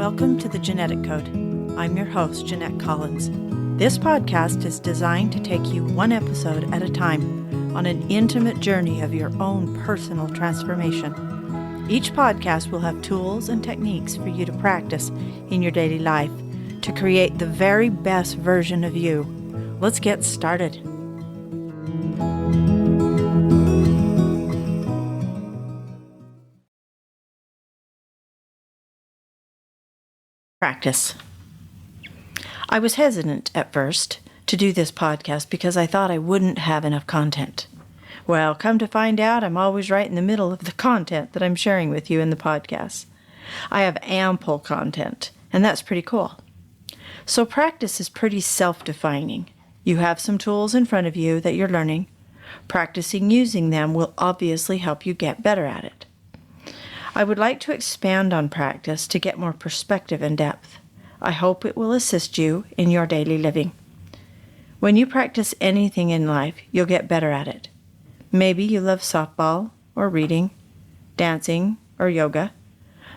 Welcome to the Genetic Code. I'm your host, Jeanette Collins. This podcast is designed to take you one episode at a time on an intimate journey of your own personal transformation. Each podcast will have tools and techniques for you to practice in your daily life to create the very best version of you. Let's get started. Practice. I was hesitant at first to do this podcast because I thought I wouldn't have enough content. Well, come to find out, I'm always right in the middle of the content that I'm sharing with you in the podcast. I have ample content, and that's pretty cool. So practice is pretty self-defining. You have some tools in front of you that you're learning. Practicing using them will obviously help you get better at it. I would like to expand on practice to get more perspective and depth. I hope it will assist you in your daily living. When you practice anything in life, you'll get better at it. Maybe you love softball or reading, dancing or yoga.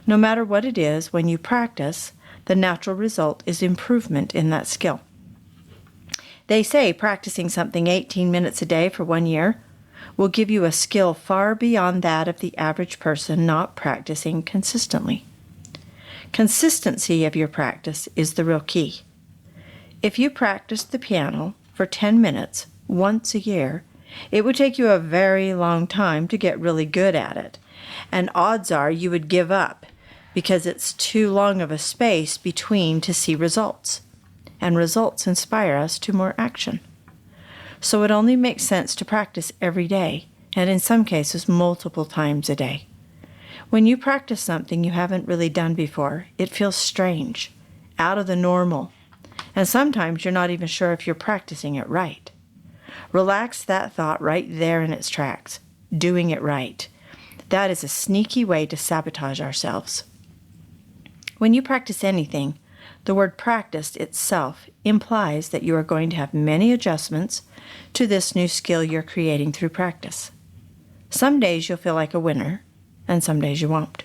No matter what it is, when you practice, the natural result is improvement in that skill. They say practicing something 18 minutes a day for 1 year will give you a skill far beyond that of the average person not practicing consistently. Consistency of your practice is the real key. If you practice the piano for 10 minutes once a year, it would take you a very long time to get really good at it, and odds are you would give up because it's too long of a space between to see results, and results inspire us to more action. So it only makes sense to practice every day, and in some cases multiple times a day. When you practice something you haven't really done before, it feels strange, out of the normal, and sometimes you're not even sure if you're practicing it right. Relax that thought right there in its tracks, doing it right. That is a sneaky way to sabotage ourselves. When you practice anything, the word practice itself implies that you are going to have many adjustments to this new skill you're creating through practice. Some days you'll feel like a winner, and some days you won't.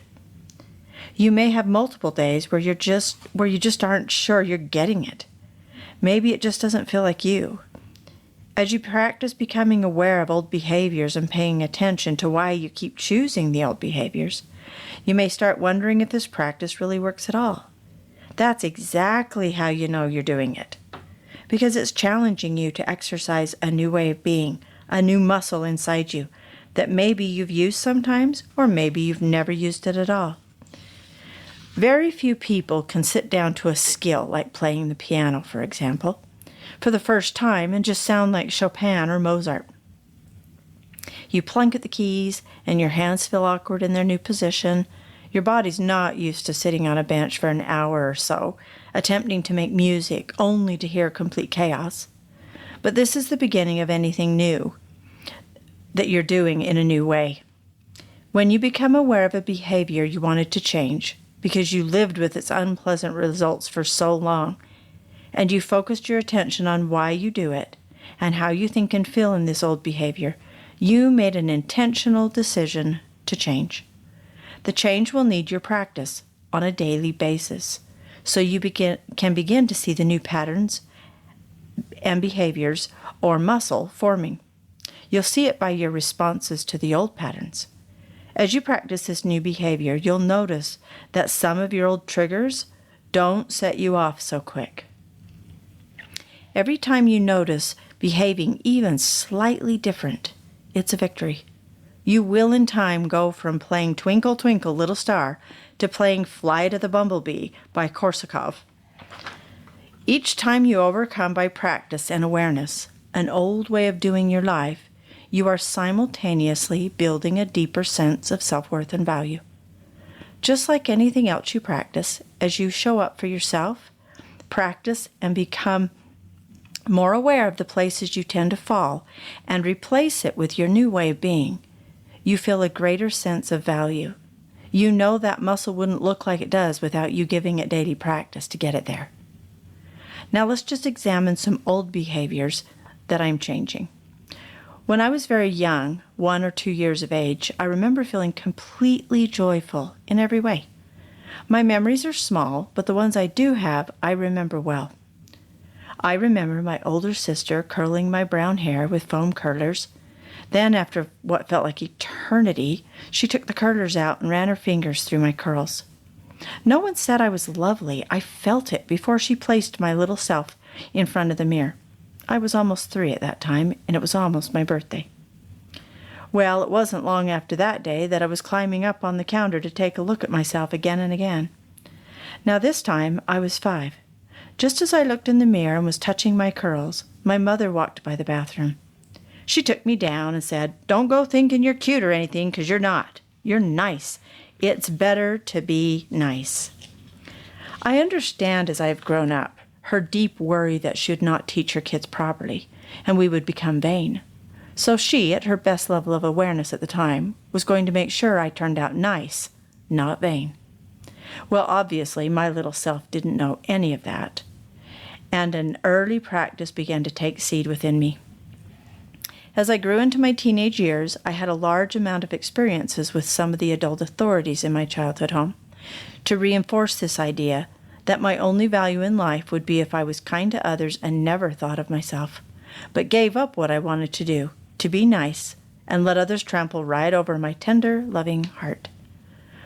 You may have multiple days where you just aren't sure you're getting it. Maybe it just doesn't feel like you. As you practice becoming aware of old behaviors and paying attention to why you keep choosing the old behaviors, you may start wondering if this practice really works at all. That's exactly how you know you're doing it, because it's challenging you to exercise a new way of being, a new muscle inside you that maybe you've used sometimes, or maybe you've never used it at all. Very few people can sit down to a skill like playing the piano, for example, for the first time and just sound like Chopin or Mozart. You plunk at the keys and your hands feel awkward in their new position. Your body's not used to sitting on a bench for an hour or so, attempting to make music only to hear complete chaos. But this is the beginning of anything new that you're doing in a new way. When you become aware of a behavior you wanted to change because you lived with its unpleasant results for so long, and you focused your attention on why you do it and how you think and feel in this old behavior, you made an intentional decision to change. The change will need your practice on a daily basis, so you can begin to see the new patterns and behaviors or muscle forming. You'll see it by your responses to the old patterns. As you practice this new behavior, you'll notice that some of your old triggers don't set you off so quick. Every time you notice behaving even slightly different, it's a victory. You will in time go from playing Twinkle, Twinkle, Little Star to playing Flight of the Bumblebee by Korsakov. Each time you overcome by practice and awareness an old way of doing your life, you are simultaneously building a deeper sense of self-worth and value. Just like anything else you practice, as you show up for yourself, practice and become more aware of the places you tend to fall and replace it with your new way of being, you feel a greater sense of value. You know that muscle wouldn't look like it does without you giving it daily practice to get it there. Now let's just examine some old behaviors that I'm changing. When I was very young, 1 or 2 years of age, I remember feeling completely joyful in every way. My memories are small, but the ones I do have, I remember well. I remember my older sister curling my brown hair with foam curlers. Then, after what felt like eternity, she took the curlers out and ran her fingers through my curls. No one said I was lovely. I felt it before she placed my little self in front of the mirror. I was almost 3 at that time, and it was almost my birthday. Well, it wasn't long after that day that I was climbing up on the counter to take a look at myself again and again. Now this time I was 5. Just as I looked in the mirror and was touching my curls, my mother walked by the bathroom. She took me down and said, "Don't go thinking you're cute or anything, 'cause you're not. You're nice. It's better to be nice." I understand as I've grown up her deep worry that she would not teach her kids properly, and we would become vain. So she, at her best level of awareness at the time, was going to make sure I turned out nice, not vain. Well, obviously, my little self didn't know any of that, and an early practice began to take seed within me. As I grew into my teenage years, I had a large amount of experiences with some of the adult authorities in my childhood home to reinforce this idea that my only value in life would be if I was kind to others and never thought of myself, but gave up what I wanted to do, to be nice, and let others trample right over my tender, loving heart.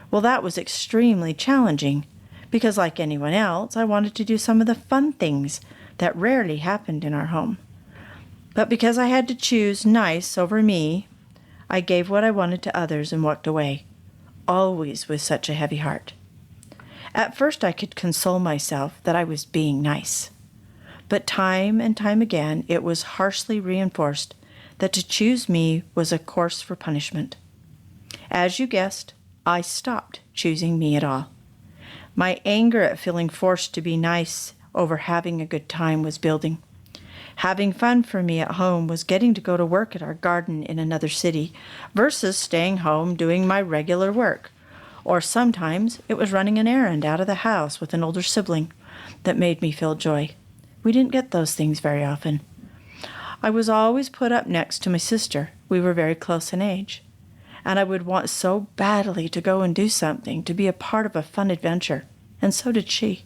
Well, that was extremely challenging, because like anyone else, I wanted to do some of the fun things that rarely happened in our home. But because I had to choose nice over me, I gave what I wanted to others and walked away, always with such a heavy heart. At first I could console myself that I was being nice, but time and time again it was harshly reinforced that to choose me was a course for punishment. As you guessed, I stopped choosing me at all. My anger at feeling forced to be nice over having a good time was building. Having fun for me at home was getting to go to work at our garden in another city versus staying home doing my regular work. Or sometimes it was running an errand out of the house with an older sibling that made me feel joy. We didn't get those things very often. I was always put up next to my sister. We were very close in age. And I would want so badly to go and do something, to be a part of a fun adventure, and so did she.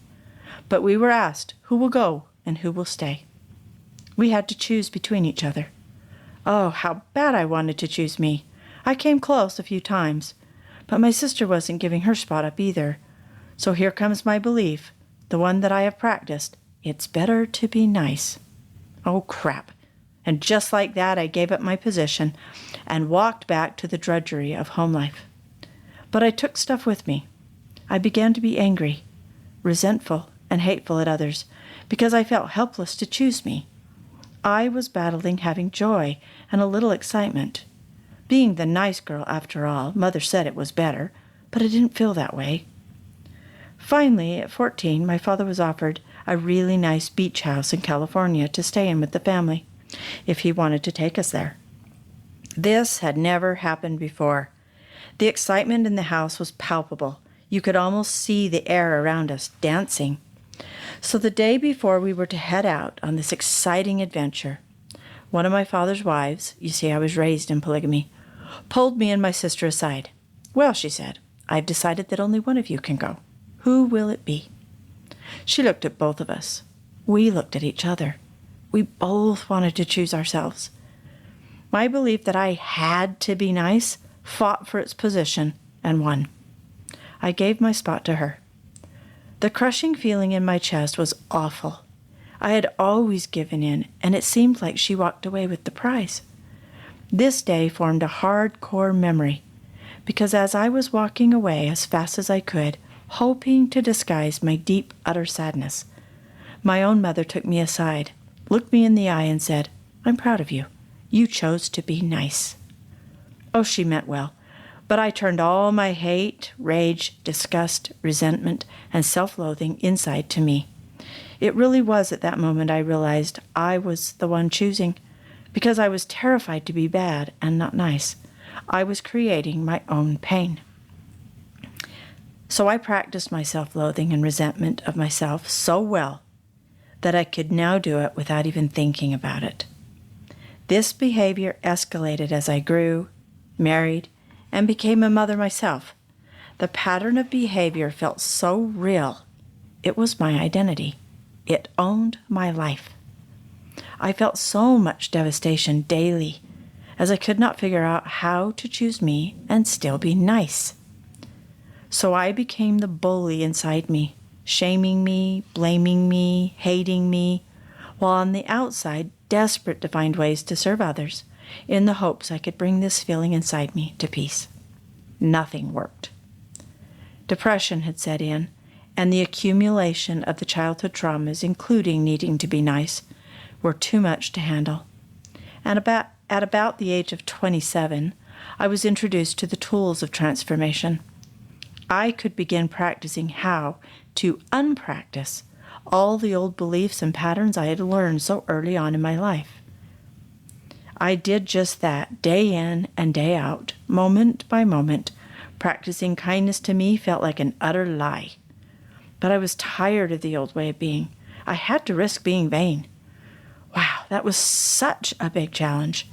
But we were asked who will go and who will stay. We had to choose between each other. Oh, how bad I wanted to choose me. I came close a few times, but my sister wasn't giving her spot up either. So here comes my belief, the one that I have practiced. It's better to be nice. Oh, crap. And just like that, I gave up my position and walked back to the drudgery of home life. But I took stuff with me. I began to be angry, resentful, and hateful at others because I felt helpless to choose me. I was battling having joy and a little excitement. Being the nice girl, after all, Mother said it was better, but it didn't feel that way. Finally, at 14, my father was offered a really nice beach house in California to stay in with the family, if he wanted to take us there. This had never happened before. The excitement in the house was palpable. You could almost see the air around us dancing. So the day before we were to head out on this exciting adventure, one of my father's wives, you see I was raised in polygamy, pulled me and my sister aside. "Well," she said, "I've decided that only one of you can go. Who will it be?" She looked at both of us. We looked at each other. We both wanted to choose ourselves. My belief that I had to be nice fought for its position and won. I gave my spot to her. The crushing feeling in my chest was awful. I had always given in, and it seemed like she walked away with the prize. This day formed a hardcore memory, because as I was walking away as fast as I could, hoping to disguise my deep, utter sadness, my own mother took me aside, looked me in the eye, and said, "I'm proud of you. You chose to be nice." Oh, she meant well, but I turned all my hate, rage, disgust, resentment, and self-loathing inside to me. It really was at that moment I realized I was the one choosing, because I was terrified to be bad and not nice. I was creating my own pain. So I practiced my self-loathing and resentment of myself so well that I could now do it without even thinking about it. This behavior escalated as I grew, married, and became a mother myself. The pattern of behavior felt so real. It was my identity. It owned my life. I felt so much devastation daily, as I could not figure out how to choose me and still be nice. So I became the bully inside me, shaming me, blaming me, hating me, while on the outside desperate to find ways to serve others in the hopes I could bring this feeling inside me to peace. Nothing worked. Depression had set in, and the accumulation of the childhood traumas, including needing to be nice, were too much to handle. And at about the age of 27, I was introduced to the tools of transformation. I could begin practicing how to unpractice all the old beliefs and patterns I had learned so early on in my life. I did just that day in and day out, moment by moment. Practicing kindness to me felt like an utter lie. But I was tired of the old way of being. I had to risk being vain. Wow, that was such a big challenge.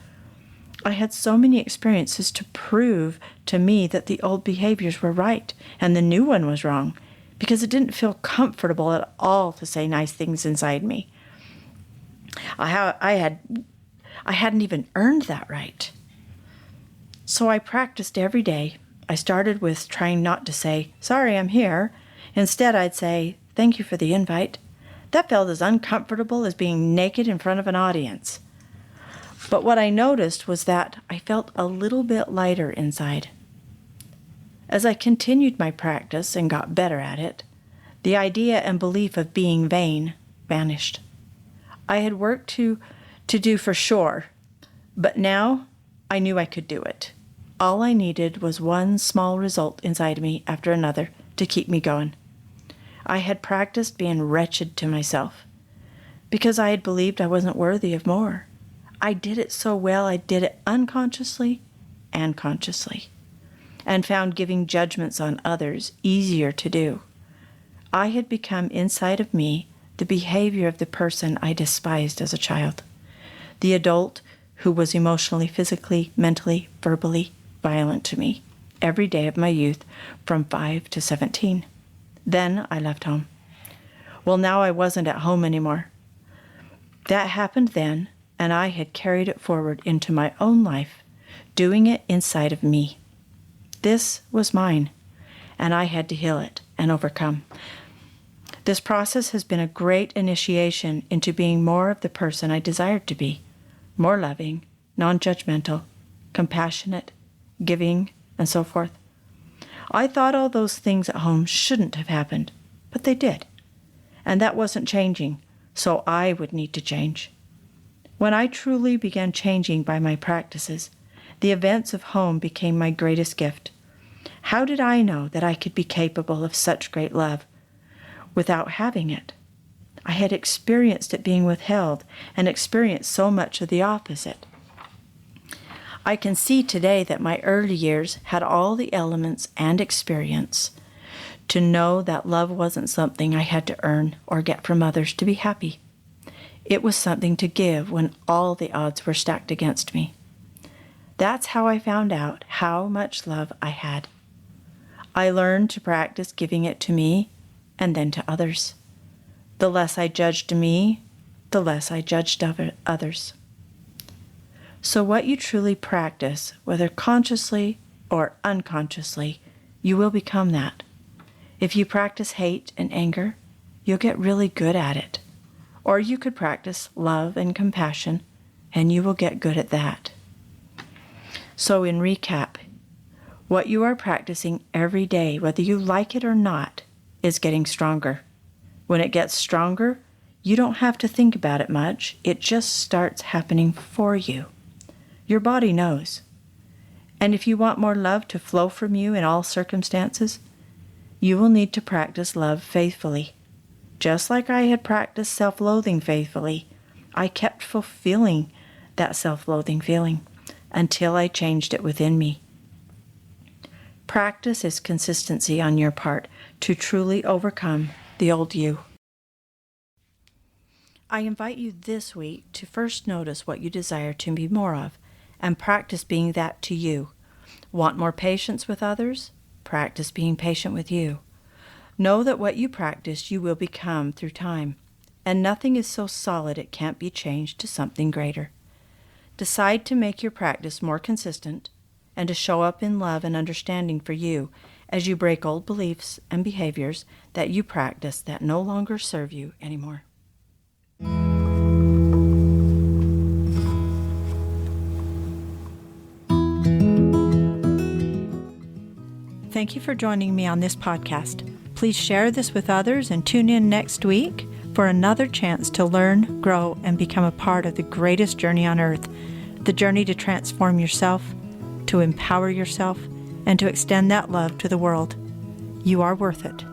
I had so many experiences to prove to me that the old behaviors were right and the new one was wrong, because it didn't feel comfortable at all to say nice things inside me. I hadn't even earned that right. So I practiced every day. I started with trying not to say, "Sorry, I'm here." Instead, I'd say, "Thank you for the invite." That felt as uncomfortable as being naked in front of an audience. But what I noticed was that I felt a little bit lighter inside. As I continued my practice and got better at it, the idea and belief of being vain vanished. I had work to do for sure, but now I knew I could do it. All I needed was one small result inside me after another to keep me going. I had practiced being wretched to myself because I had believed I wasn't worthy of more. I did it so well, I did it unconsciously and consciously, and found giving judgments on others easier to do. I had become inside of me the behavior of the person I despised as a child, the adult who was emotionally, physically, mentally, verbally violent to me every day of my youth from 5 to 17. Then I left home. Well, now I wasn't at home anymore. That happened then, and I had carried it forward into my own life, doing it inside of me. This was mine, and I had to heal it and overcome. This process has been a great initiation into being more of the person I desired to be, more loving, non-judgmental, compassionate, giving, and so forth. I thought all those things at home shouldn't have happened, but they did. And that wasn't changing, so I would need to change. When I truly began changing by my practices, the events of home became my greatest gift. How did I know that I could be capable of such great love without having it? I had experienced it being withheld and experienced so much of the opposite. I can see today that my early years had all the elements and experience to know that love wasn't something I had to earn or get from others to be happy. It was something to give when all the odds were stacked against me. That's how I found out how much love I had. I learned to practice giving it to me and then to others. The less I judged me, the less I judged others. So what you truly practice, whether consciously or unconsciously, you will become that. If you practice hate and anger, you'll get really good at it. Or you could practice love and compassion, and you will get good at that. So in recap, what you are practicing every day, whether you like it or not, is getting stronger. When it gets stronger, you don't have to think about it much. It just starts happening for you. Your body knows. And if you want more love to flow from you in all circumstances, you will need to practice love faithfully. Just like I had practiced self-loathing faithfully, I kept fulfilling that self-loathing feeling until I changed it within me. Practice is consistency on your part to truly overcome the old you. I invite you this week to first notice what you desire to be more of and practice being that to you. Want more patience with others? practice being patient with you. Know that what you practice, you will become through time, and nothing is so solid it can't be changed to something greater. Decide to make your practice more consistent and to show up in love and understanding for you as you break old beliefs and behaviors that you practice that no longer serve you anymore. Thank you for joining me on this podcast. Please share this with others and tune in next week for another chance to learn, grow, and become a part of the greatest journey on earth, the journey to transform yourself, to empower yourself, and to extend that love to the world. You are worth it.